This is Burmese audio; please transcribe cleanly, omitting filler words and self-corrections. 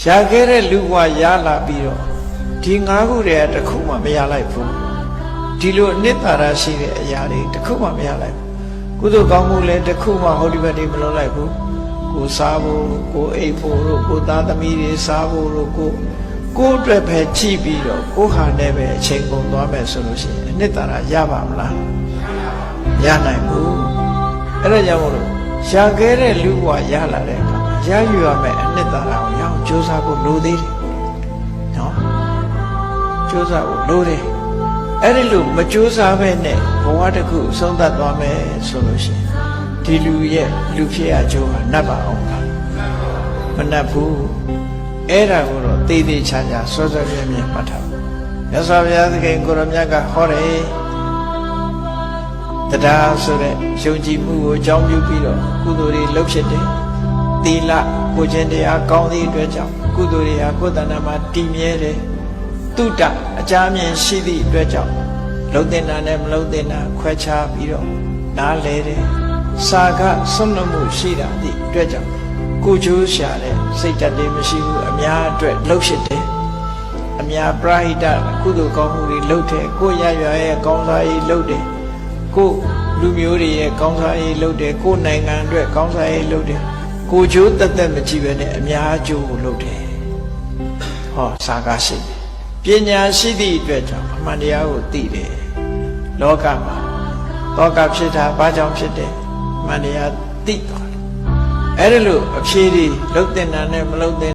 ရှာခဲ့တဲ့လူဘဝရလာပြီးတော့ဒီ၅ခုတည်းကတစ်ခုမှမရလိုက်ဘူးဒီလိုအနှစ်သာရရှိတဲ့အရာတွေတစ်ခုမှမရလိုက်ဘူးကုသိုလ်ကောင်းမှုလည်းတစ်ခုမှဟောဒီဘက်တွေမလုပ်လိုက်ဘူးကိုစားဖို့ကိုအိပ်ဖို့တို့ကိုသားသမီးတွေစားဖို့တို့ကိုအတွက်ပဲကြည့်ပြီးတော့ကိုဟာနဲ့ပဲအချိန်ကုန်သွားမယ်ဆိုလို့ရှိရင်အနှစ်သာရရပါမလားရနိုင်ဘူးအဲ့ဒါကြောင့်မို့လို့ရှာခဲ့တဲ့လူဘဝရလာတဲ့အခါရယူရမယ်အနှစ်သာရကိုရအောင်ကြိုးစားဖို့လိုသေးတယ်နော်ကြိုးစားဖို့လိုတယ်အဲ့ဒီလိုမကြိုးစားပဲနဲ့ဘဝတစ်ခုဆုံးသက်သွားမယ်ဆိုလို့ရှိရင်ဒီလူရဲ့လူဖြစ်ရကြိုးကနှက်ပါအောင်လားမနှက်ဘူးအဲ့ဒါကိုတော့သေသေးချာချာစောစောပြင်းပြင်းမှတ်ထားမြတ်စွာဘုရားသခင်ကိုရမြတ်ကဟောတယ်တရားဆိုတဲ့ယုံကြည်မှုကိုအကြောင်းပြုပြီးတော့ကုသိုလ်တွေလုပ်ဖြစ်တယ်သီလကိုခြင်းတရားကောင်းသည့်အတွက်ကြောင့်ကုသိုလ်တွေဟာကိုယ်တဏ္ဍာမှာတည်မြဲတယ်တုတ္တအကြမြင်ရှိသည့်အတွက်ကြောင့်လုံတင်တာနဲ့မလုံတင်တာခွဲခြားပြီးတော့နားလဲတယ်စာကဆွလွတ်မှုရှိတာသည့်အတွက်ကြောင့်ကိုကျိုးရှာတဲ့စိတ်ဓာတ်တွေမရှိဘူးအများအတွက်လှုပ်ဖြစ်တယ်အများပရာဟိတကုသိုလ်ကောင်းမှုတွေလုပ်တယ်ကိုရရွာရဲ့ကောင်းစားရေးလုပ်တယ်ကိုလူမျိုးတွေရဲ့ကောင်းစားရေးလုပ်တယ်ကိုနိုင်ငံအတွက်ကောင်းစားရေးလုပ်တယ်ကိုကျိုးတက်တက်မကြည့်ပဲနဲ့အများကျိုးကိုလုပ်တယ်ဟောစာကရှိတယ်ပညာရှိသည့်အတွက်ကြောင့်အမှန်တရားကိုသိတယ်လောကမှာတောကဖြစ်တာဘာကြောင့်ဖြစ်တယ်အမှန်တရားသိသွားတယ်အဲ့ဒါလို့အဖြေတွေလုတ်တင်တာနဲ့မလုတ်တင်